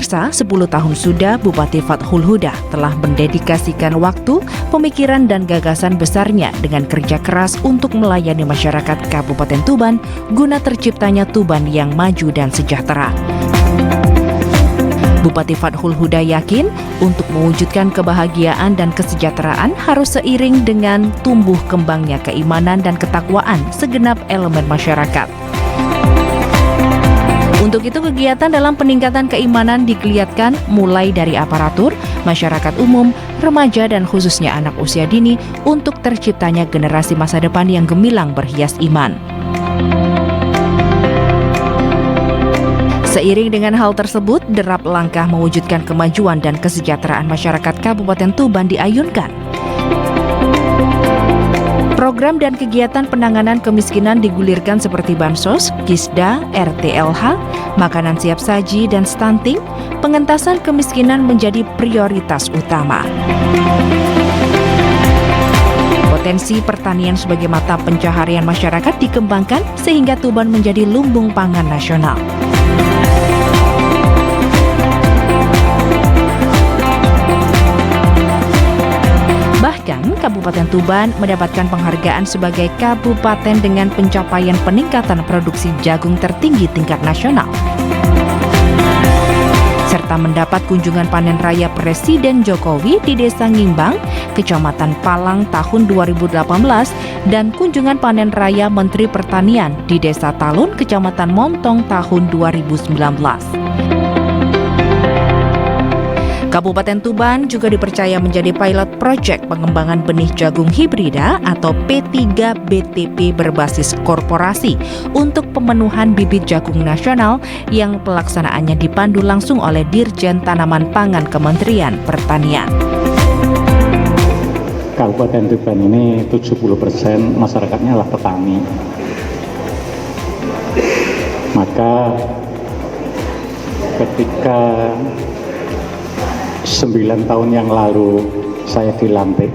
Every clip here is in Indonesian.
Pemirsa, 10 tahun sudah Bupati Fathul Huda telah mendedikasikan waktu, pemikiran dan gagasan besarnya dengan kerja keras untuk melayani masyarakat Kabupaten Tuban guna terciptanya Tuban yang maju dan sejahtera. Bupati Fathul Huda yakin untuk mewujudkan kebahagiaan dan kesejahteraan harus seiring dengan tumbuh kembangnya keimanan dan ketakwaan segenap elemen masyarakat. Untuk itu kegiatan dalam peningkatan keimanan dikelihatkan mulai dari aparatur, masyarakat umum, remaja dan khususnya anak usia dini untuk terciptanya generasi masa depan yang gemilang berhias iman. Seiring dengan hal tersebut, derap langkah mewujudkan kemajuan dan kesejahteraan masyarakat Kabupaten Tuban diayunkan. Program dan kegiatan penanganan kemiskinan digulirkan seperti bansos, kisda, RTLH, makanan siap saji dan stunting. Pengentasan kemiskinan menjadi prioritas utama. Potensi pertanian sebagai mata pencaharian masyarakat dikembangkan sehingga Tuban menjadi lumbung pangan nasional. Bahkan, Kabupaten Tuban mendapatkan penghargaan sebagai kabupaten dengan pencapaian peningkatan produksi jagung tertinggi tingkat nasional. Serta mendapat kunjungan panen raya Presiden Jokowi di Desa Ngimbang, Kecamatan Palang tahun 2018 dan kunjungan panen raya Menteri Pertanian di Desa Talun, Kecamatan Montong tahun 2019. Kabupaten Tuban juga dipercaya menjadi pilot proyek pengembangan benih jagung hibrida atau P3BTP berbasis korporasi untuk pemenuhan bibit jagung nasional yang pelaksanaannya dipandu langsung oleh Dirjen Tanaman Pangan Kementerian Pertanian. Kabupaten Tuban ini 70% masyarakatnya adalah petani. Maka ketika 9 tahun yang lalu saya dilantik,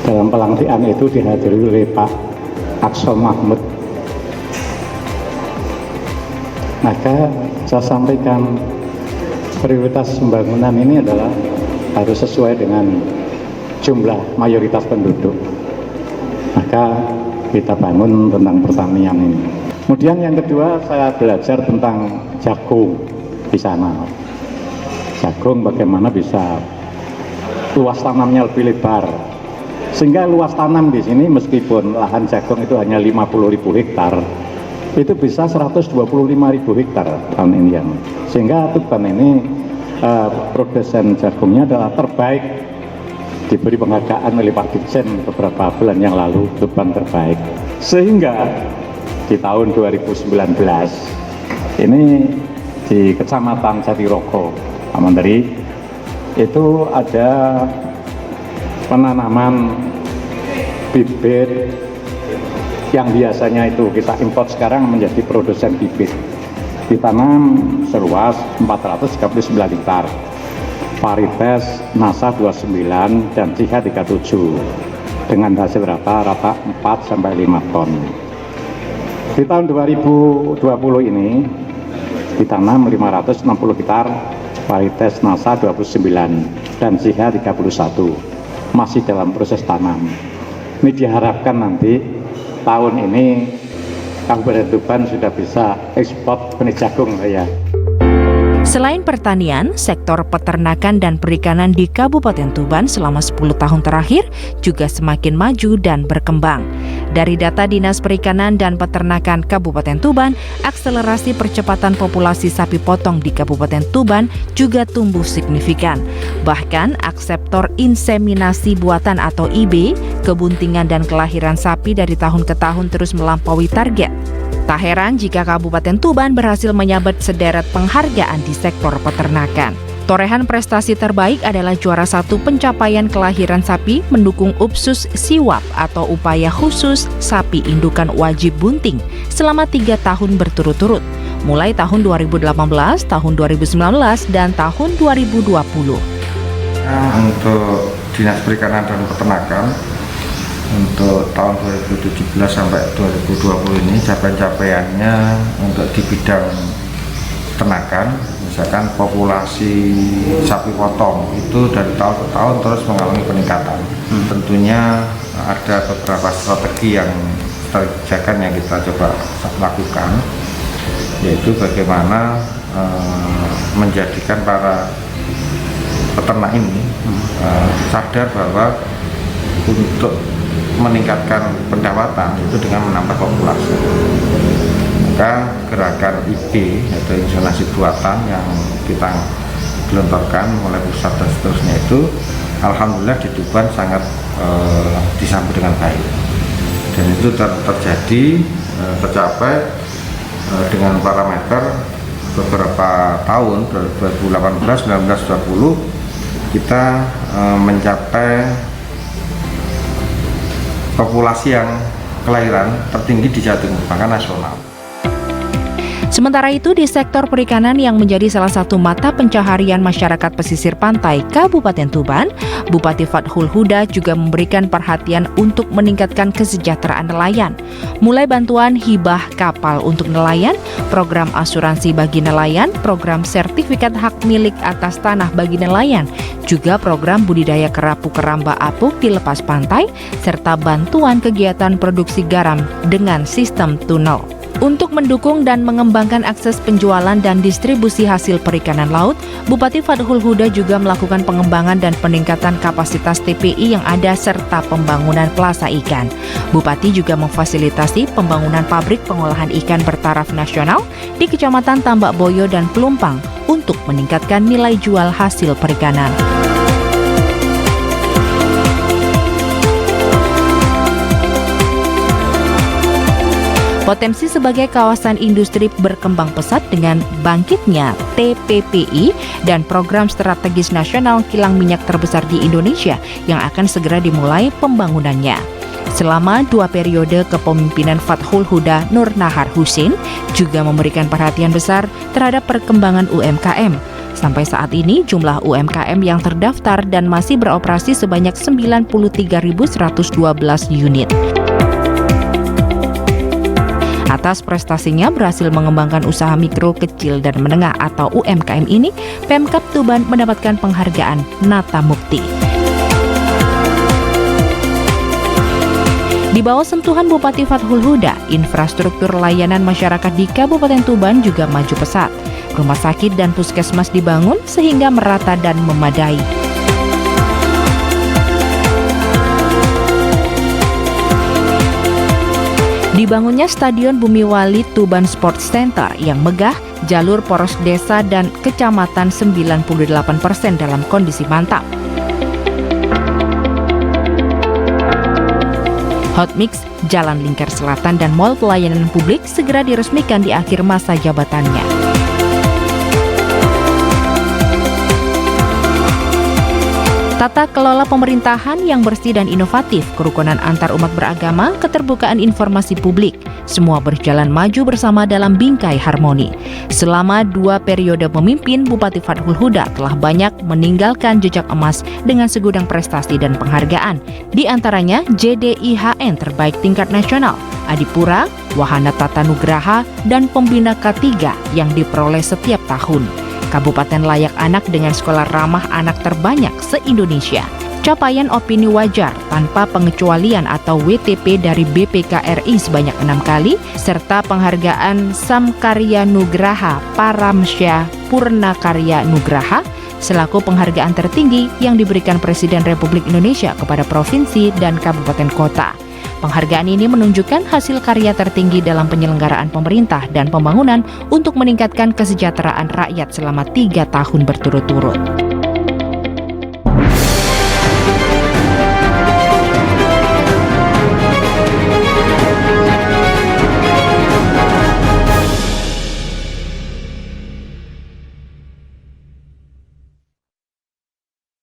dalam pelantikan itu dihadiri oleh Pak Akso Mahmud. Maka saya sampaikan prioritas pembangunan ini adalah harus sesuai dengan jumlah mayoritas penduduk. Maka kita bangun tentang pertanian ini. Kemudian yang kedua saya belajar tentang jagung di sana. Jagung bagaimana bisa luas tanamnya lebih lebar, sehingga luas tanam di sini meskipun lahan jagung itu hanya 50.000 hektar, itu bisa 125.000 hektar tahun ini. Sehingga Tuban ini produsen jagungnya adalah terbaik, diberi penghargaan oleh Pak Dirjen beberapa bulan yang lalu, Tuban terbaik. Sehingga di tahun 2019 ini di Kecamatan Jatirogo, Pak Menteri, itu ada penanaman bibit yang biasanya itu kita import sekarang menjadi produsen bibit. Ditanam seluas 439 hektar, varietas NASA 29 dan Ciha 37 dengan hasil rata-rata 4-5 ton. Di tahun 2020 ini ditanam 560 hektar, varietas NASA 29 dan Ciha 31 masih dalam proses tanam. Ini diharapkan nanti tahun ini Kabupaten Tuban sudah bisa ekspor benih jagung ya. Selain pertanian, sektor peternakan dan perikanan di Kabupaten Tuban selama 10 tahun terakhir juga semakin maju dan berkembang. Dari data Dinas Perikanan dan Peternakan Kabupaten Tuban, akselerasi percepatan populasi sapi potong di Kabupaten Tuban juga tumbuh signifikan. Bahkan, akseptor inseminasi buatan atau IB, kebuntingan dan kelahiran sapi dari tahun ke tahun terus melampaui target. Tak heran jika Kabupaten Tuban berhasil menyabet sederet penghargaan di sektor peternakan. Torehan prestasi terbaik adalah juara 1 pencapaian kelahiran sapi mendukung UPSUS Siwap atau upaya khusus sapi indukan wajib bunting selama 3 tahun berturut-turut, mulai tahun 2018, tahun 2019, dan tahun 2020. Untuk Dinas Perikanan dan Peternakan, untuk tahun 2017 sampai 2020 ini capaiannya untuk di bidang peternakan misalkan populasi sapi potong itu dari tahun ke tahun terus mengalami peningkatan. Tentunya ada beberapa strategi yang kita coba lakukan, yaitu bagaimana menjadikan para peternak ini sadar bahwa untuk meningkatkan pendapatan itu dengan menambah populasi. Maka gerakan IB atau inseminasi buatan yang kita gelontorkan mulai pusat dan seterusnya itu alhamdulillah di Tuban sangat disambut dengan baik, dan itu tercapai dengan parameter beberapa tahun 2018, 19, 20 kita mencapai populasi yang kelahiran tertinggi di Jawa Timur, bahkan nasional. Sementara itu di sektor perikanan yang menjadi salah satu mata pencaharian masyarakat pesisir pantai Kabupaten Tuban, Bupati Fathul Huda juga memberikan perhatian untuk meningkatkan kesejahteraan nelayan. Mulai bantuan hibah kapal untuk nelayan, program asuransi bagi nelayan, program sertifikat hak milik atas tanah bagi nelayan, juga program budidaya kerapu keramba apuk di lepas pantai, serta bantuan kegiatan produksi garam dengan sistem tunnel. Untuk mendukung dan mengembangkan akses penjualan dan distribusi hasil perikanan laut, Bupati Fathul Huda juga melakukan pengembangan dan peningkatan kapasitas TPI yang ada serta pembangunan plaza ikan. Bupati juga memfasilitasi pembangunan pabrik pengolahan ikan bertaraf nasional di Kecamatan Tambak Boyo dan Pelumpang untuk meningkatkan nilai jual hasil perikanan. Potensi sebagai kawasan industri berkembang pesat dengan bangkitnya TPPI dan program strategis nasional kilang minyak terbesar di Indonesia yang akan segera dimulai pembangunannya. Selama 2 periode kepemimpinan Fathul Huda Nur Nahar Husin juga memberikan perhatian besar terhadap perkembangan UMKM. Sampai saat ini jumlah UMKM yang terdaftar dan masih beroperasi sebanyak 93.112 unit. Atas prestasinya berhasil mengembangkan usaha mikro, kecil, dan menengah atau UMKM ini, Pemkab Tuban mendapatkan penghargaan Nata Mukti. Di bawah sentuhan Bupati Fathul Huda, infrastruktur layanan masyarakat di Kabupaten Tuban juga maju pesat. Rumah sakit dan puskesmas dibangun sehingga merata dan memadai. Dibangunnya Stadion Bumiwali Tuban Sports Center yang megah, jalur poros desa dan kecamatan 98% dalam kondisi mantap. Hotmix, Jalan Lingkar Selatan dan Mall Pelayanan Publik segera diresmikan di akhir masa jabatannya. Tata kelola pemerintahan yang bersih dan inovatif, kerukunan antar umat beragama, keterbukaan informasi publik, semua berjalan maju bersama dalam bingkai harmoni. Selama 2 periode memimpin, Bupati Fathul Huda telah banyak meninggalkan jejak emas dengan segudang prestasi dan penghargaan. Di antaranya JDIHN terbaik tingkat nasional, Adipura, Wahana Tata Nugraha, dan Pembina K3 yang diperoleh setiap tahun. Kabupaten layak anak dengan sekolah ramah anak terbanyak se-Indonesia. Capaian opini wajar tanpa pengecualian atau WTP dari BPKRI sebanyak 6 kali, serta penghargaan Samkarya Nugraha Paramsya Purnakarya Nugraha selaku penghargaan tertinggi yang diberikan Presiden Republik Indonesia kepada provinsi dan kabupaten kota. Penghargaan ini menunjukkan hasil karya tertinggi dalam penyelenggaraan pemerintah dan pembangunan untuk meningkatkan kesejahteraan rakyat selama 3 tahun berturut-turut.